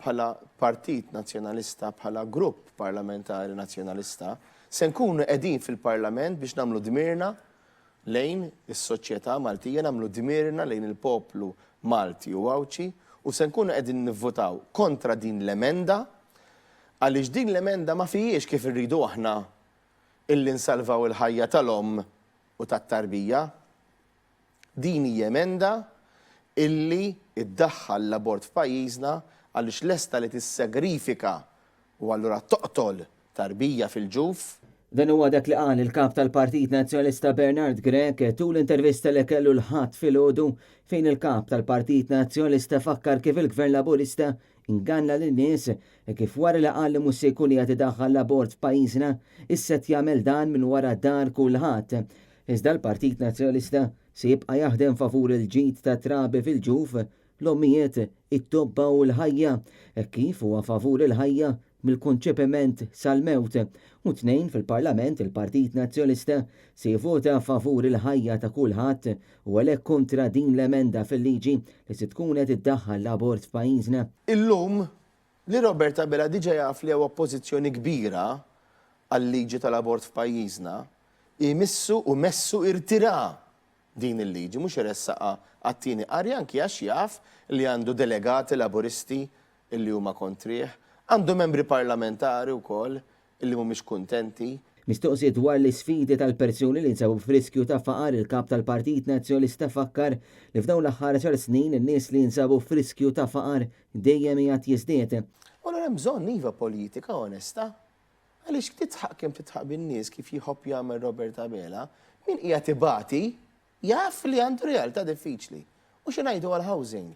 bħala Partit Nazzjonalista, bħala grupp parlamentari nazzjonalista, se nkunu qegħdin fil-Parlament biex nagħmlu dmirna lejn is-soċjetà Maltija, nagħmlu dmirna lejn il-poplu Malti u Għawċi, u se nkunu qegħdin nivvotaw kontra din l-emenda għaliex din l-emenda ma fijiex kif irridu aħna illi nsalvaw il-ħajja tal-om u tat-tarbija. Din hija emenda illi iddaħħal l-abort f'pajjiżna għaliex lesta li tissagrifika u allura toqtol tarbija fil-ġuf. Dan huwa dak li qal il-kap tal-Partit Nazzjonalista Bernard Grek tul intervista li kellu l-ħadd filgħodu fejn il-kap tal-Partit Nazzjonalista fakkar kif il-Gvern Laburista inganna lin-nies kif wara li qal li mhux se jkun qiegħed idaħħal l-abort f'pajjiżna issa jagħmel dan minn wara dar kulħadd. Iżda l-Partit Nazzjonalista se jibqa' jaħdem favur il-ġid ta' trabi fil-ġuf, l-ommijiet, it-tobba u l-ħajja, kif huwa favur il-ħajja mill-konċepiment sal-mewt. U tnejn fil-Parlament il-Partit Nazzjonalista se jivvota favur il-ħajja ta' kulħadd u għalhekk kontra din l-emenda fil-liġi li se tkun qed iddaħħal l-abort f'pajjiżna. Illum li Robert Abela diġà jaf li hawn oppożizzjoni kbira għal-liġi tal-abort f'pajjiżna, jmissu u messu irtira din il-liġi, mhux iressaqa għat-tieni qari anki għax jaf li għandu delegati laboristi illi huma kontrih, għandu membri parlamentari wkoll illi mhumiex kuntenti. Mistoqsiet dwar l-isfidi tal-persuni li nsabu f'riskju ta' faqar, il-kap tal-Partit Nazzjonalista fakkar li f'dawn l-aħħar 10 snin in-nies li nsabu f'riskju ta' faqar dejjem qiegħed jiżdied. U hemm bżonn iva politika onesta. Għaliex titħaq kemm titħaq bin-nies kif jħobb jagħmel Robert Abela, min qiegħed ibati jaf li għandu realtà diffiċli. U xi ngħidu għall-housing.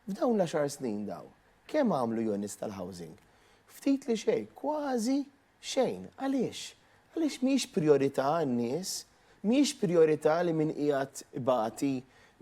F'dawn l-10 snin daw, kemm għamlu jonis tal-housing? Ftit li xejn, kważi xejn. Għaliex? Għaliex mhix priorità għan-nies, mhix priorità li min qiegħed ibati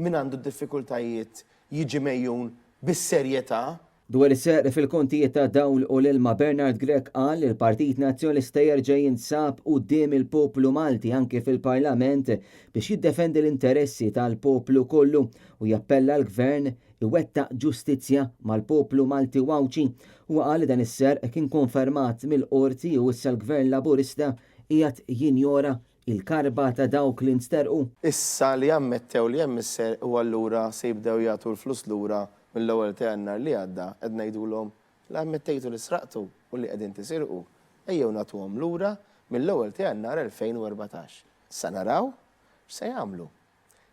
min għandu diffikultajiet jiġi mejjun bis-serjetà. Dwar is-seqr fil-kontijiet ta' dawl u l-ilma Bernard Grek qal li l-Partit Nazzjonalista jerġa' jinsab quddiem il-poplu Malti anke fil-Parlament biex jiddefendi l-interessi tal-poplu kollu u jappella l-Gvern iwettaq ġustizzja mal-poplu Malti u Għawċi u qal li dan is-serq kien konfermat mill-qorti u issa l-Gvern Laburista qiegħed jinjora il-karba ta' dawk li nsterqu. Issa li ammettew li hemm is-serq u allura se jibdew jagħtu l-flus lura mill-ewwel ta' Jannar li għadda qed ngħidulhom li ammettejtu li sraqtu u li qegħdin tisirqu ejjew nagħtuhom lura mill-ewwel ta' Jannar 2014. Sa naraw x'se jagħmlu.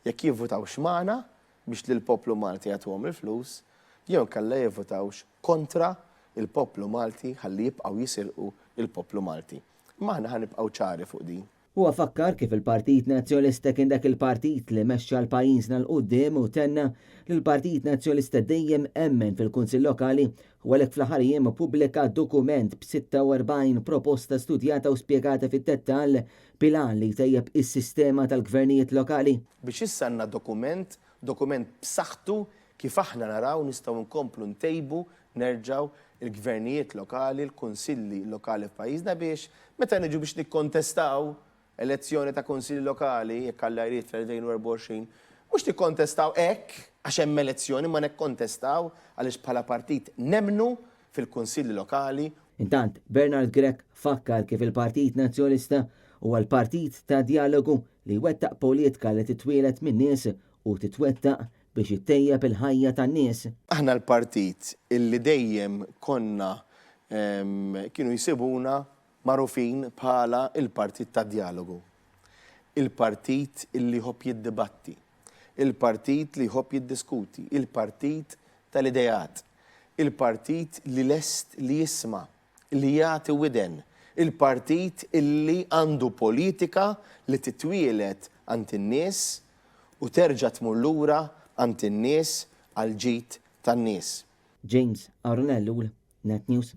Jekk jivvutawx magħna biex lill-poplu Malti jagħtuhom il-flus, jew inkella jivvutawx kontra il-poplu Malti ħalli jibqgħu jisirqu il-poplu Malti. Ma aħna ħanibqgħu ċari fuq din. Huwa fakkar kif il-Partit Nazzjonalista kien dak il-partit li mexxa l-pajjiżna l-qudiem u tenna li l-Partit Nazzjonalista dejjem emmen fil-Kunsill Lokali u għalhekk fl-aħħar jiem pubblicà dokument b'46 proposta studjata u spjegata fit-dettall bilan li tejjeb is-sistema tal-gvernijiet lokali. Biex issa għandna dokument b'saħħtu kif aħna naraw nistgħu nkomplu ntejbu nerġgħu il-gvernijiet lokali, il-kunsilli lokali f'pajjiżna biex meta niġu biex nikkontestaw elezzjoni ta' kunsilli lokali jekk Alla jrid fl-2024, mhux nikkontestaw hekk għax hemm elezzjoni ma nikkontestaw għaliex bħala partit nemnu fil-kunsilli lokali. Intant, Bernard Grek fakkar kif il-Partit Nazzjonalista huwa l-partit ta' dialogu li jwettaq politika li titwielet min-nies u titwettaq biex jittejjeb il-ħajja tan-nies. Aħna l-partit illi dejjem konna kienu jsibuna magħrufin bħala il-partit ta' dialogu. Il-partit illi jħobb jiddibatti, il-partit li jħobb jiddiskuti, il-partit tal-idejat, il-partit li lest li jisma', li jagħti widen, il-partit illi għandu politika li titwielet għand in-nies u terġa' tmur lura għand in-nies għal ġid tan-nies. James Arnellu, Net News.